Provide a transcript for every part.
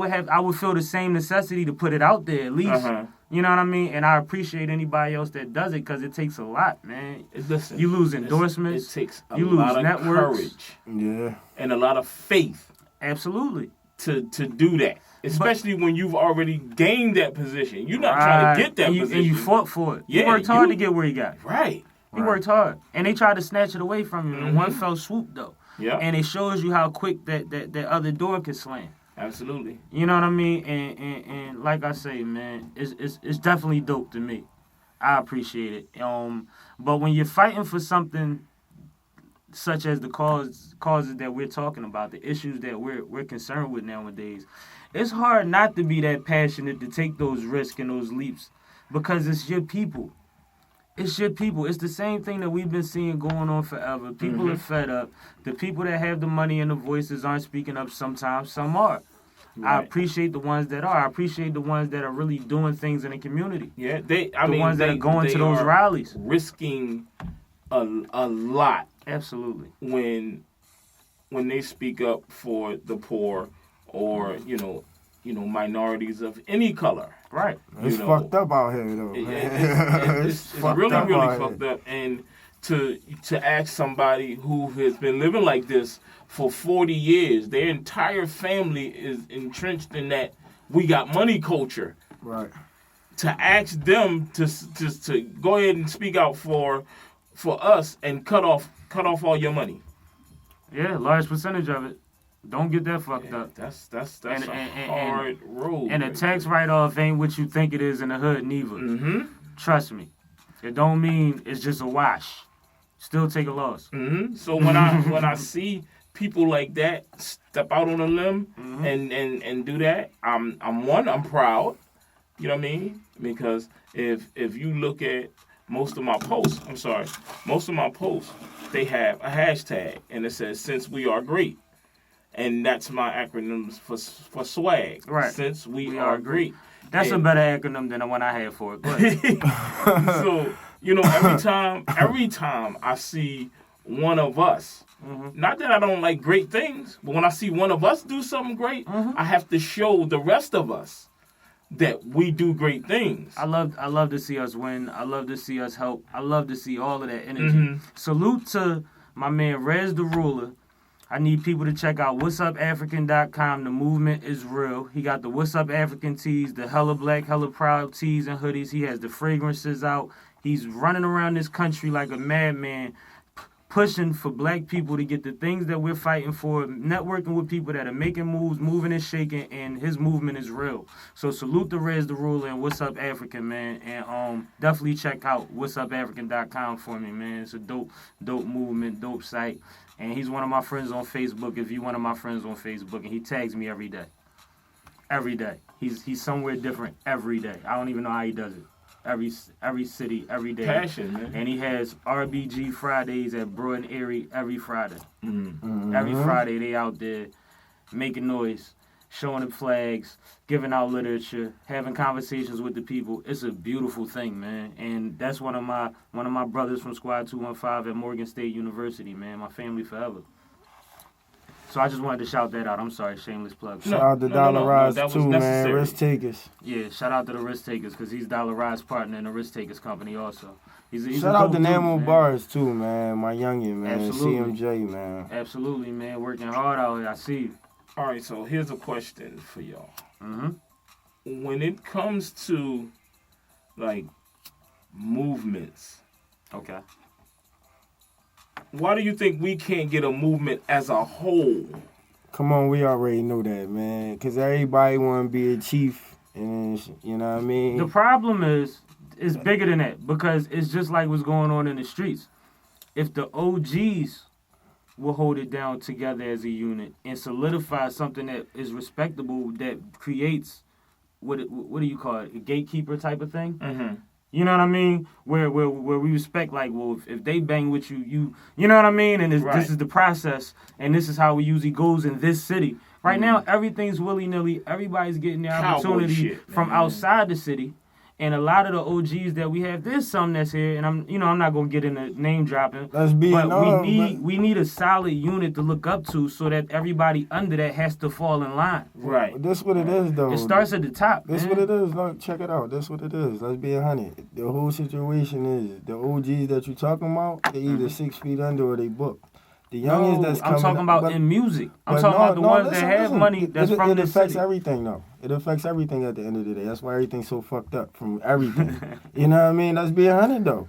I would feel the same necessity to put it out there at least. You know what I mean? And I appreciate anybody else that does it because it takes a lot, man. Listen, you lose endorsements. It takes a you lot lose of networks. courage. Yeah. And a lot of faith. Absolutely. To do that. Especially when you've already gained that position. You're not trying to get that position. And you fought for it. Yeah, you worked hard to get where you got. Right. He worked hard. And they tried to snatch it away from you in one fell swoop, though. Yeah. And it shows you how quick that other door can slam. Absolutely. You know what I mean? And like I say, man, it's definitely dope to me. I appreciate it. But when you're fighting for something such as the causes that we're talking about, the issues that we're concerned with nowadays, it's hard not to be that passionate to take those risks and those leaps because it's your people. It's your people. It's the same thing that we've been seeing going on forever. People are fed up. The people that have the money and the voices aren't speaking up sometimes. Some are. Right. I appreciate the ones that are. I appreciate the ones that are really doing things in the community. Yeah, the ones that are going to those rallies. Risking a lot. Absolutely. When they speak up for the poor or, minorities of any color. Right. It's fucked up out here, though. It's really fucked up. And to ask somebody who has been living like this for 40 years, their entire family is entrenched in that we got money culture. Right. To ask them to go ahead and speak out for us and cut off all your money. Yeah, large percentage of it. Don't get that fucked up. That's a hard road. And a tax write-off ain't what you think it is in the hood, neither. Trust me. It don't mean it's just a wash. Still take a loss. So when I see people like that step out on a limb and do that, I'm proud. You know what I mean? Because if you look at most of my posts, they have a hashtag and it says "Since we are great." And that's my acronym for swag. Right. Since we are great. That's a better acronym than the one I had for it. But so, every time I see one of us, not that I don't like great things, but when I see one of us do something great, I have to show the rest of us that we do great things. I love to see us win. I love to see us help. I love to see all of that energy. Salute to my man Rez the Ruler. I need people to check out whatsupafrican.com. The movement is real. He got the What's Up African tees, the Hella Black, Hella Proud tees and hoodies. He has the fragrances out. He's running around this country like a madman, pushing for black people to get the things that we're fighting for, networking with people that are making moves, moving and shaking, and his movement is real. So salute the Rez the Ruler and What's Up African, man. And definitely check out whatsupafrican.com for me, man. It's a dope movement, dope site. And he's one of my friends on Facebook. If you're one of my friends on Facebook, and he tags me every day. Every day. He's somewhere different every day. I don't even know how he does it. Every city, every day. Passion, man. And he has RBG Fridays at Broad and Erie every Friday. Every Friday they out there making noise, showing them flags, giving out literature, having conversations with the people. It's a beautiful thing, man. And that's one of my brothers from Squad 215 at Morgan State University, man. My family forever. So I just wanted to shout that out. I'm sorry, shameless plug. Shout out to Dollar Rise too, necessary. man. Risk Takers. Yeah, shout out to the Risk Takers because he's Dollar Rise partner in the Risk Takers company also. He's shout out to Namo Bars too, man. My youngin', man. Absolutely. CMJ, man. Absolutely, man. Working hard out here. I see you. All right, so here's a question for y'all. When it comes to like movements, okay. Why do you think we can't get a movement as a whole? Come on, we already know that, man. Because everybody want to be a chief, and you know what I mean? The problem is, it's bigger than that because it's just like what's going on in the streets. If the OGs will hold it down together as a unit and solidify something that is respectable, that creates, what do you call it, a gatekeeper type of thing? You know what I mean? Where we respect, like, well, if they bang with you, you know what I mean? And this is the process, and this is how it usually goes in this city. Right now, everything's willy-nilly. Everybody's getting the opportunity from outside the city, And a lot of the OGs that we have, there's some that's here, and I'm not gonna get into name dropping. Let's be but we need a solid unit to look up to, so that everybody under that has to fall in line. Right. This what it is, though. It starts at the top. This what it is. Look, check it out. This what it is. Let's be 100. The whole situation is the OGs that you talking about. They either 6 feet under or they book. The youngins that's coming. I'm talking about in music. I'm talking about the ones that have money. That's from the city. It affects everything, though. It affects everything at the end of the day. That's why everything's so fucked up from everything. You know what I mean? Let's be 100, though.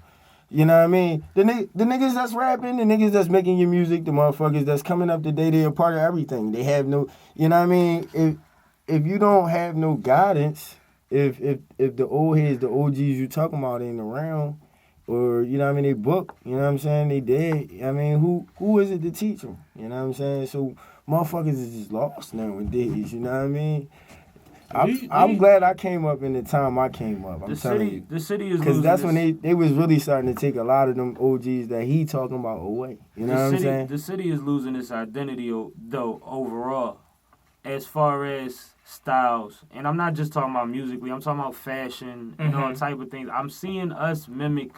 You know what I mean? The niggas that's rapping, the niggas that's making your music, the motherfuckers that's coming up today, they are part of everything. They have no, you know what I mean? If you don't have no guidance, if the old heads, the OGs you talking about ain't around, or, you know what I mean, they book, you know what I'm saying, they dead. I mean, who is it to teach them? You know what I'm saying? So motherfuckers is just lost nowadays, you know what I mean? I'm glad I came up in the time I came up. I'm telling you. The city is losing. Because that's when they was really starting to take a lot of them OGs that he talking about away. You know what I'm saying? The city is losing its identity, though, overall, as far as styles. And I'm not just talking about musically. I'm talking about fashion and all type of things. I'm seeing us mimic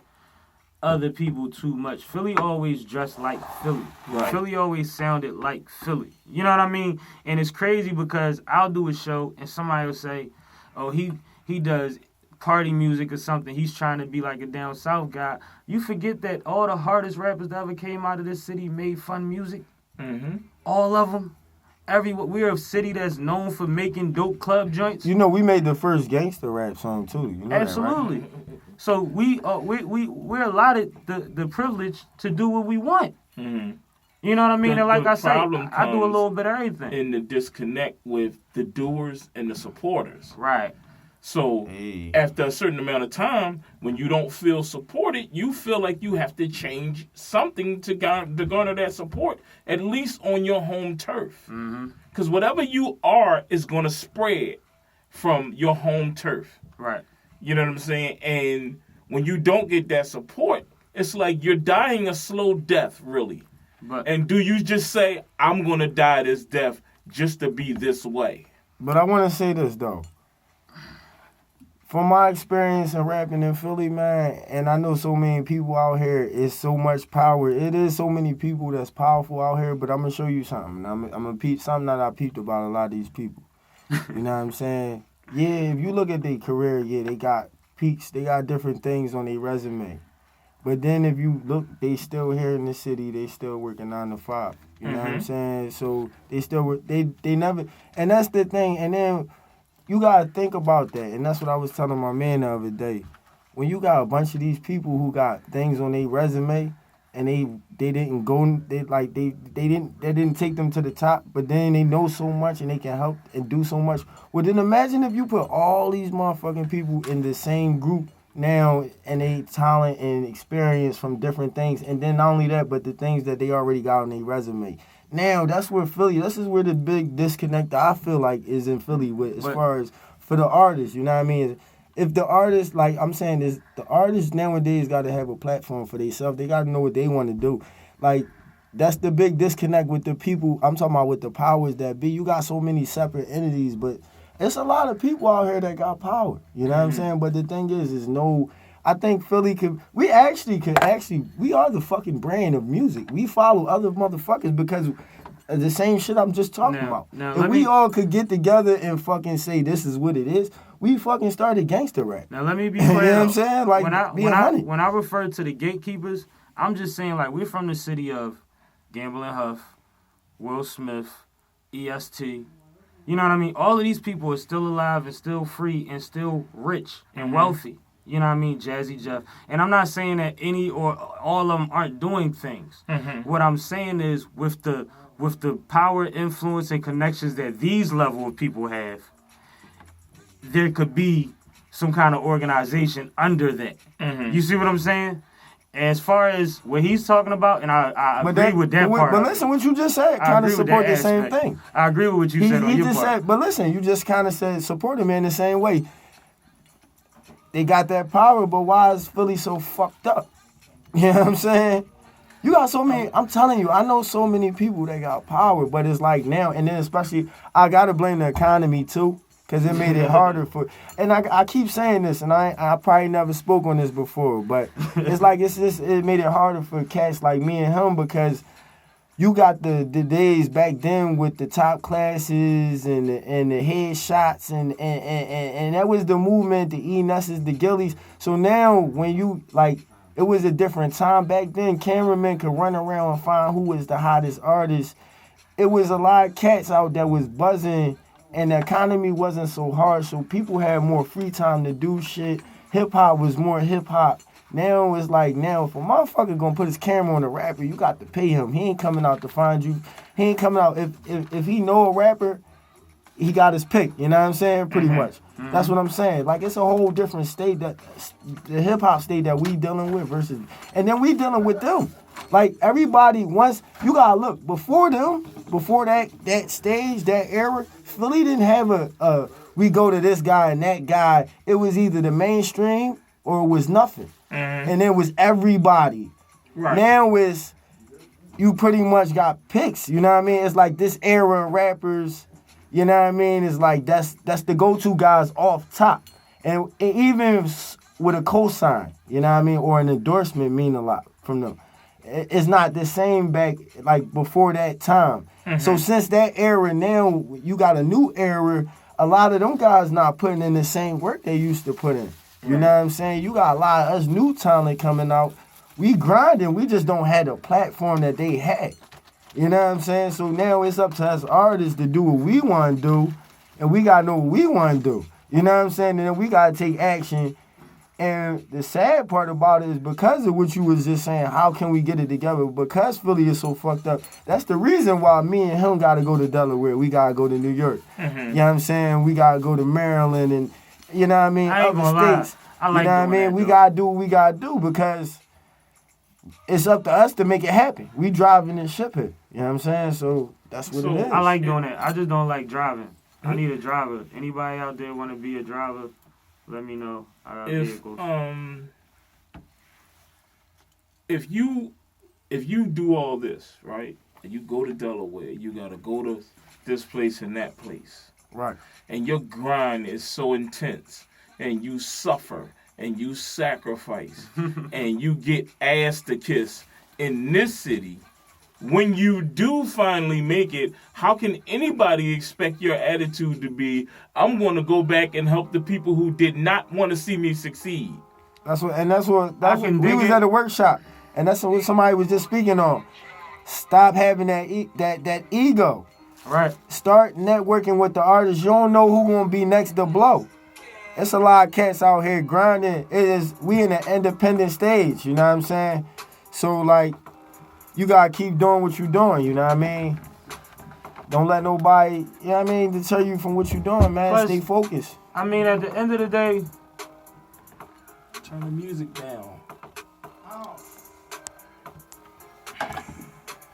other people too much. Philly always dressed like Philly. Right. Philly always sounded like Philly. You know what I mean? And it's crazy because I'll do a show and somebody will say, oh, he does party music or something. He's trying to be like a down south guy. You forget that all the hardest rappers that ever came out of this city made fun music. Mm-hmm. All of them. We're a city that's known for making dope club joints. You know, we made the first gangster rap song too. You know absolutely. That, right? So we're allotted the privilege to do what we want. Mm-hmm. You know what I mean? And like I say, I do a little bit of everything. In the disconnect with the doers and the supporters. Right. So after a certain amount of time, when you don't feel supported, you feel like you have to change something to garner that support, at least on your home turf. Because whatever you are is going to spread from your home turf. Right. You know what I'm saying? And when you don't get that support, it's like you're dying a slow death, really. And do you just say, I'm going to die this death just to be this way? But I want to say this, though. From my experience in rapping in Philly, man, and I know so many people out here, it's so much power. It is so many people that's powerful out here, but I'm going to show you something. I'm going to peep something that I peeped about a lot of these people. You know what I'm saying? Yeah, if you look at their career, yeah, they got peaks. They got different things on their resume. But then if you look, they still here in the city. They still working 9 to 5. You know what I'm saying? So they still work. They never, and that's the thing. And then you got to think about that. And that's what I was telling my man the other day. When you got a bunch of these people who got things on their resume and they didn't go, they didn't take them to the top, but then they know so much and they can help and do so much. Well, then imagine if you put all these motherfucking people in the same group now and they talent and experience from different things. And then not only that, but the things that they already got on their resume. Now, that's where Philly, this is where the big disconnect I feel like is in Philly with, as far as for the artists, you know what I mean? If the artists, like I'm saying, is the artists nowadays got to have a platform for themselves. They got to know what they want to do. Like, that's the big disconnect with the people. I'm talking about with the powers that be. You got so many separate entities, but it's a lot of people out here that got power. You know what I'm saying? But the thing is no... I think Philly we are the fucking brand of music. We follow other motherfuckers because of the same shit I'm just talking about. If we all could get together and fucking say this is what it is, we fucking started gangster rap. Now let me be clear. You know what I'm saying? Like, when I refer to the gatekeepers, I'm just saying like we're from the city of Gamble and Huff, Will Smith, EST. You know what I mean? All of these people are still alive and still free and still rich and wealthy. You know what I mean? Jazzy Jeff. And I'm not saying that any or all of them aren't doing things. What I'm saying is with the power, influence, and connections that these level of people have, there could be some kind of organization under that. You see what I'm saying? As far as what he's talking about, and I agree with that part. But listen, what you just said kind of support the same thing. I agree with what you said on your part. Said, but listen, you just kind of said support him in the same way. They got that power, but why is Philly so fucked up? You know what I'm saying? You got so many, I'm telling you, I know so many people that got power, but it's like now, and then especially, I got to blame the economy too. Because it made it harder for, and I keep saying this, and I probably never spoke on this before, but it's like it made it harder for cats like me and him because you got the days back then with the top classes and the headshots and that was the movement, the E-Nusses, the Gillies. So now when you like, it was a different time back then. Cameramen could run around and find who was the hottest artist. It was a lot of cats out that was buzzing. And the economy wasn't so hard, so people had more free time to do shit. Hip-hop was more hip-hop. Now it's like, now if a motherfucker gonna put his camera on a rapper, you got to pay him. He ain't coming out to find you. He ain't coming out. If he know a rapper, he got his pick. You know what I'm saying? Pretty much. Mm-hmm. That's what I'm saying. Like, it's a whole different state, that the hip-hop state that we dealing with versus... And then we dealing with them. Like, everybody, once... You gotta look, before them, before that stage, that era, Philly didn't have a we go to this guy and that guy. It was either the mainstream or it was nothing. Mm-hmm. And it was everybody. Right. Now it's... You pretty much got picks, you know what I mean? It's like this era of rappers... You know what I mean? It's like that's the go-to guys off top. And even with a cosign, you know what I mean? Or an endorsement mean a lot from them. It's not the same back like before that time. Mm-hmm. So since that era now, you got a new era, a lot of them guys not putting in the same work they used to put in. You know what I'm saying? You got a lot of us new talent coming out. We grinding, we just don't have the platform that they had. You know what I'm saying? So now it's up to us artists to do what we want to do, and we got to know what we want to do. You know what I'm saying? And then we got to take action. And the sad part about it is because of what you was just saying, how can we get it together? Because Philly is so fucked up, that's the reason why me and him got to go to Delaware. We got to go to New York. Mm-hmm. You know what I'm saying? We got to go to Maryland and, you know what I mean, other states. You know what I mean? We got to do what we got to do because it's up to us to make it happen. We driving this ship here. You know what I'm saying? So that's what it is. I like doing it. I just don't like driving. I need a driver. Anybody out there want to be a driver, let me know. I got vehicles. If you do all this, right, and you go to Delaware, you got to go to this place and that place. Right. And your grind is so intense, and you suffer, and you sacrifice, and you get ass to kiss in this city. When you do finally make it, how can anybody expect your attitude to be, I'm going to go back and help the people who did not want to see me succeed? That's what we was at a workshop, and that's what somebody was just speaking on. Stop having that ego. Right. Start networking with the artists. You don't know who gonna be next to blow. It's a lot of cats out here grinding. We in an independent stage, you know what I'm saying? So like, you gotta keep doing what you're doing, you know what I mean? Don't let nobody, you know what I mean, deter you from what you're doing, man. Plus, stay focused. I mean, at the end of the day, turn the music down.